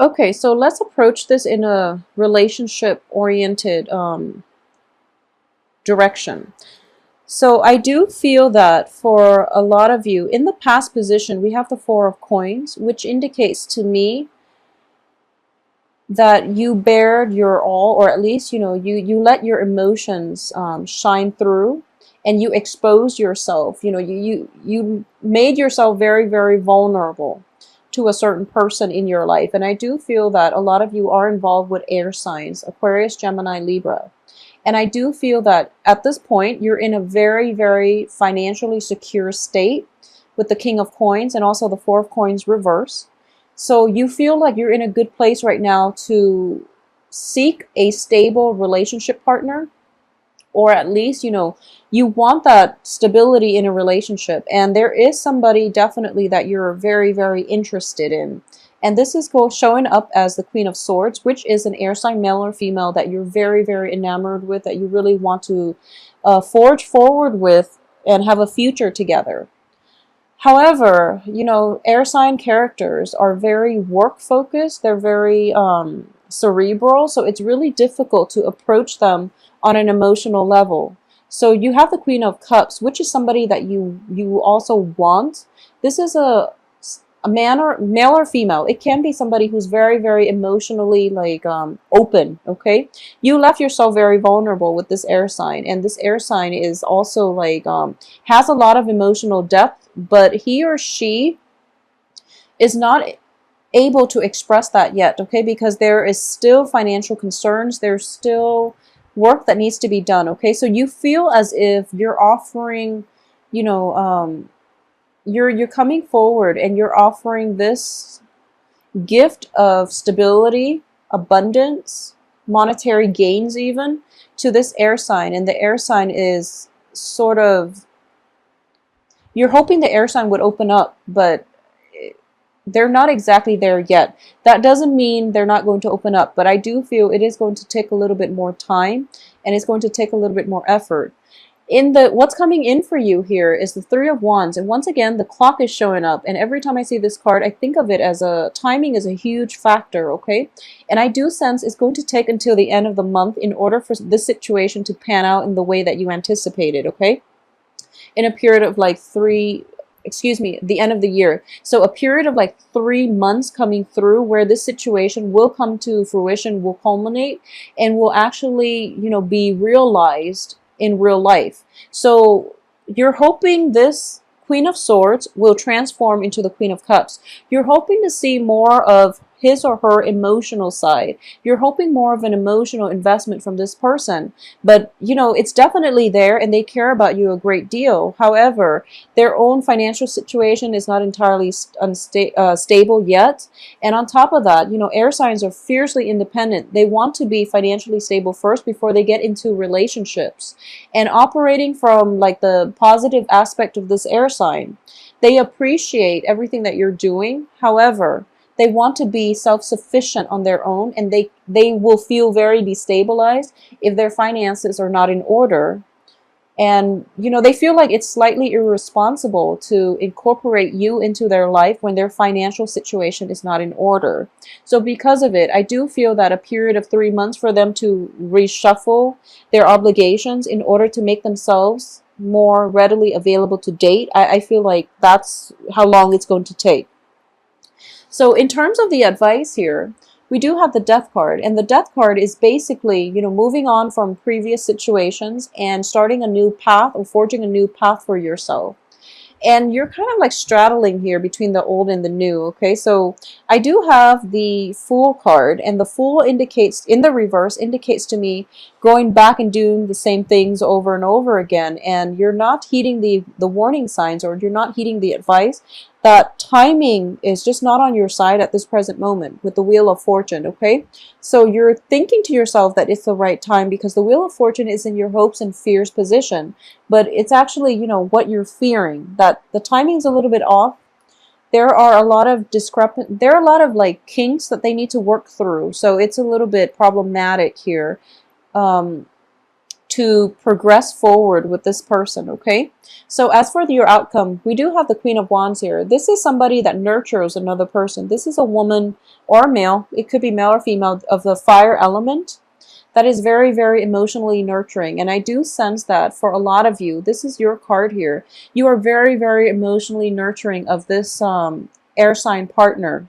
Okay, so let's approach this in a relationship-oriented direction. So I do feel that for a lot of you, in the past position, we have the Four of Coins, which indicates to me that you bared your all, or at least, you let your emotions shine through, and you exposed yourself. You made yourself very, very vulnerable to a certain person in your life. And I do feel that a lot of you are involved with air signs, Aquarius, Gemini, Libra. And I do feel that at this point, you're in a very, very financially secure state with the King of Coins and also the Four of Coins reverse. So you feel like you're in a good place right now to seek a stable relationship partner, or at least, you want that stability in a relationship. And there is somebody definitely that you're very, very interested in. And this is showing up as the Queen of Swords, which is an air sign, male or female, that you're very, very enamored with, that you really want to forge forward with and have a future together. However, air sign characters are very work focused. They're very cerebral. So it's really difficult to approach them on an emotional level. So you have the Queen of Cups, which is somebody that you also want. This is a man, or male or female. It can be somebody who's very, very emotionally like open. Okay, you left yourself very vulnerable with this air sign, and this air sign is also like has a lot of emotional depth, but he or she is not able to express that yet. Okay, because there is still financial concerns. There's still work that needs to be done. Okay, so you feel as if you're offering, you know you're coming forward and you're offering this gift of stability, abundance, monetary gains even, to this air sign. And the air sign is sort of, you're hoping the air sign would open up, but they're not exactly there yet. That doesn't mean they're not going to open up, but I do feel it is going to take a little bit more time, and it's going to take a little bit more effort. What's coming in for you here is the Three of Wands, and once again the clock is showing up, and every time I see this card I think of it as timing is a huge factor. Okay, and I do sense it's going to take until the end of the month in order for this situation to pan out in the way that you anticipated. Okay, in a period of like the end of the year. So a period of like 3 months coming through where this situation will come to fruition, will culminate, and will actually, be realized in real life. So you're hoping this Queen of Swords will transform into the Queen of Cups. You're hoping to see more of his or her emotional side. You're hoping more of an emotional investment from this person. But, it's definitely there, and they care about you a great deal. However, their own financial situation is not entirely stable yet. And on top of that, air signs are fiercely independent. They want to be financially stable first before they get into relationships. And operating from like the positive aspect of this air sign, they appreciate everything that you're doing. However, they want to be self-sufficient on their own, and they will feel very destabilized if their finances are not in order. And, they feel like it's slightly irresponsible to incorporate you into their life when their financial situation is not in order. So because of it, I do feel that a period of 3 months for them to reshuffle their obligations in order to make themselves more readily available to date, I feel like that's how long it's going to take. So in terms of the advice here, we do have the Death card, and the Death card is basically, moving on from previous situations and starting a new path, or forging a new path for yourself. And you're kind of like straddling here between the old and the new. Okay, so I do have the Fool card, and the Fool indicates, in the reverse, indicates to me going back and doing the same things over and over again, and you're not heeding the warning signs, or you're not heeding the advice. That timing is just not on your side at this present moment with the Wheel of Fortune. Okay, so you're thinking to yourself that it's the right time because the Wheel of Fortune is in your hopes and fears position, but it's actually, what you're fearing, that the timing is a little bit off. There are a lot of there are a lot of like kinks that they need to work through, so it's a little bit problematic here. to progress forward with this person, okay? So as for your outcome, we do have the Queen of Wands here. This is somebody that nurtures another person. This is a woman or a male, it could be male or female, of the fire element that is very, very emotionally nurturing. And I do sense that for a lot of you, this is your card here. You are very, very emotionally nurturing of this air sign partner.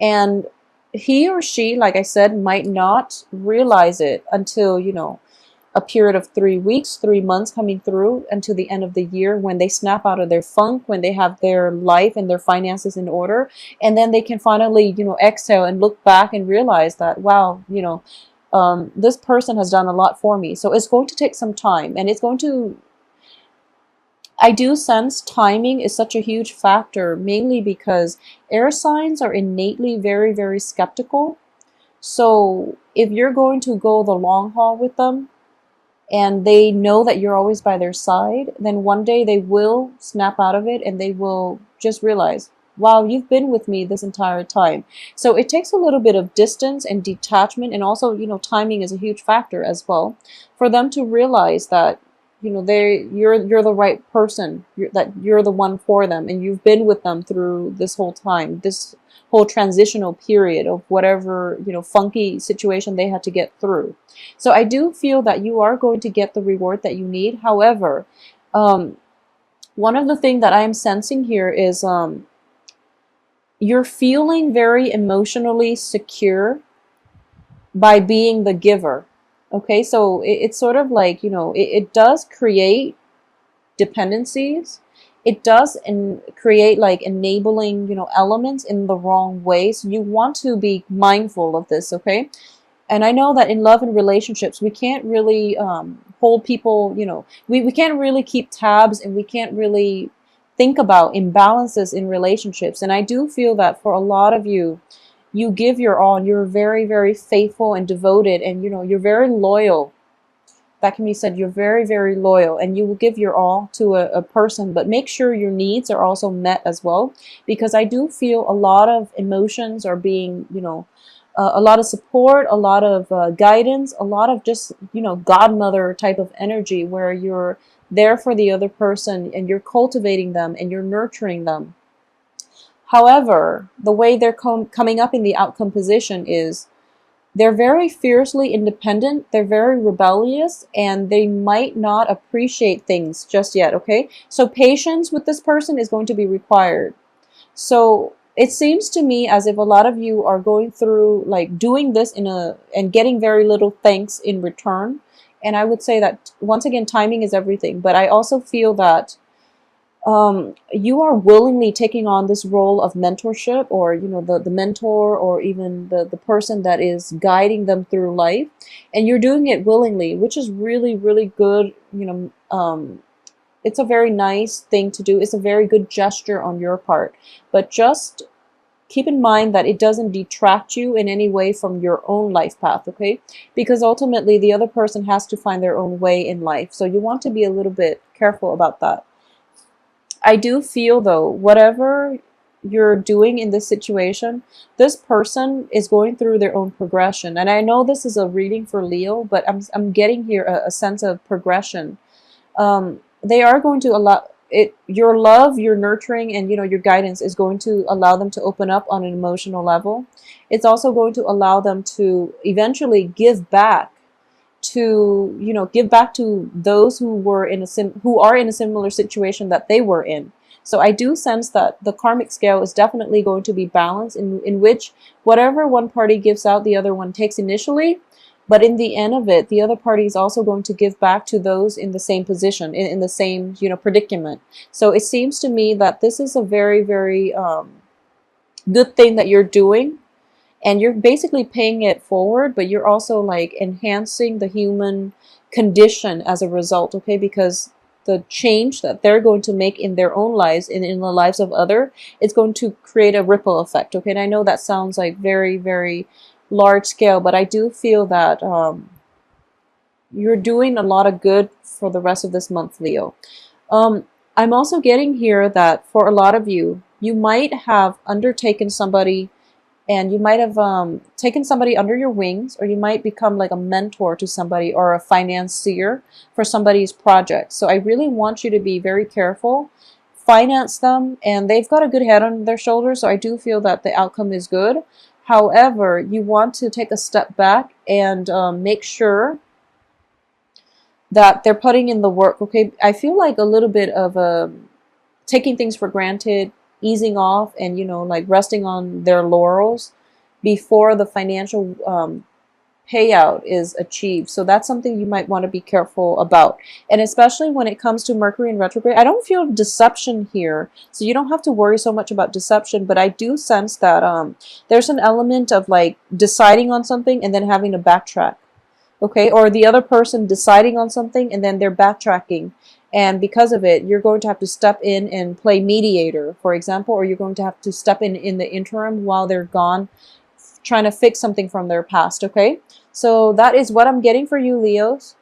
And he or she, like I said, might not realize it until, you know, a period of 3 weeks, 3 months coming through until the end of the year, when they snap out of their funk, when they have their life and their finances in order. And then they can finally, you know, exhale and look back and realize that, wow, you know, this person has done a lot for me. So it's going to take some time, and it's going to, I do sense timing is such a huge factor, mainly because air signs are innately very, very skeptical. So if you're going to go the long haul with them, and they know that you're always by their side, then one day they will snap out of it and they will just realize, wow, you've been with me this entire time. So it takes a little bit of distance and detachment, and also, you know, timing is a huge factor as well, for them to realize that, you know, you're the right person, that you're the one for them, and you've been with them through this whole time, this whole transitional period of whatever, you know, funky situation they had to get through. So I do feel that you are going to get the reward that you need. However, one of the things that I am sensing here is you're feeling very emotionally secure by being the giver. Okay, so it's sort of like, you know, it does create dependencies. It does create like enabling, you know, elements in the wrong way. So you want to be mindful of this, okay? And I know that in love and relationships, we can't really hold people, you know, we can't really keep tabs, and we can't really think about imbalances in relationships. And I do feel that for a lot of you, you give your all, and you're very, very faithful and devoted, and, you know, you're very loyal. That can be said, you're very, very loyal, and you will give your all to a person, but make sure your needs are also met as well, because I do feel a lot of emotions are being, you know, a lot of support, a lot of guidance, a lot of just, you know, godmother type of energy, where you're there for the other person and you're cultivating them and you're nurturing them. However, the way they're coming up in the outcome position is they're very fiercely independent, they're very rebellious, and they might not appreciate things just yet, okay? So patience with this person is going to be required. So it seems to me as if a lot of you are going through like doing this and getting very little thanks in return. And I would say that once again, timing is everything. But I also feel that you are willingly taking on this role of mentorship, or, you know, the mentor, or even the person that is guiding them through life. And you're doing it willingly, which is really, really good. You know, it's a very nice thing to do. It's a very good gesture on your part. But just keep in mind that it doesn't detract you in any way from your own life path, okay? Because ultimately the other person has to find their own way in life. So you want to be a little bit careful about that. I do feel though, whatever you're doing in this situation, this person is going through their own progression. And I know this is a reading for Leo, but I'm getting here a sense of progression. They are going to allow it, your love, your nurturing, and, you know, your guidance is going to allow them to open up on an emotional level. It's also going to allow them to eventually give back to, you know, give back to those who were in who are in a similar situation that they were in. So I do sense that the karmic scale is definitely going to be balanced, in which whatever one party gives out, the other one takes initially. But in the end of it, the other party is also going to give back to those in the same position, in the same, you know, predicament. So it seems to me that this is a very, very good thing that you're doing. And you're basically paying it forward, but you're also like enhancing the human condition as a result, okay? Because the change that they're going to make in their own lives, in the lives of other, it's going to create a ripple effect, okay? And I know that sounds like very, very large scale, but I do feel that you're doing a lot of good for the rest of this month, Leo. I'm also getting here that for a lot of you, you might have undertaken somebody and you might have taken somebody under your wings, or you might become like a mentor to somebody or a financier for somebody's project. So I really want you to be very careful. Finance them, and they've got a good head on their shoulders, so I do feel that the outcome is good. However, you want to take a step back and make sure that they're putting in the work. Okay, I feel like a little bit of taking things for granted, easing off, and like resting on their laurels before the financial payout is achieved. So that's something you might want to be careful about. And especially when it comes to Mercury in retrograde, I don't feel deception here. So you don't have to worry so much about deception, but I do sense that there's an element of like deciding on something and then having to backtrack. Okay, or the other person deciding on something and then they're backtracking, and because of it you're going to have to step in and play mediator, for example, or you're going to have to step in the interim while they're gone, trying to fix something from their past. Okay, so that is what I'm getting for you, Leos.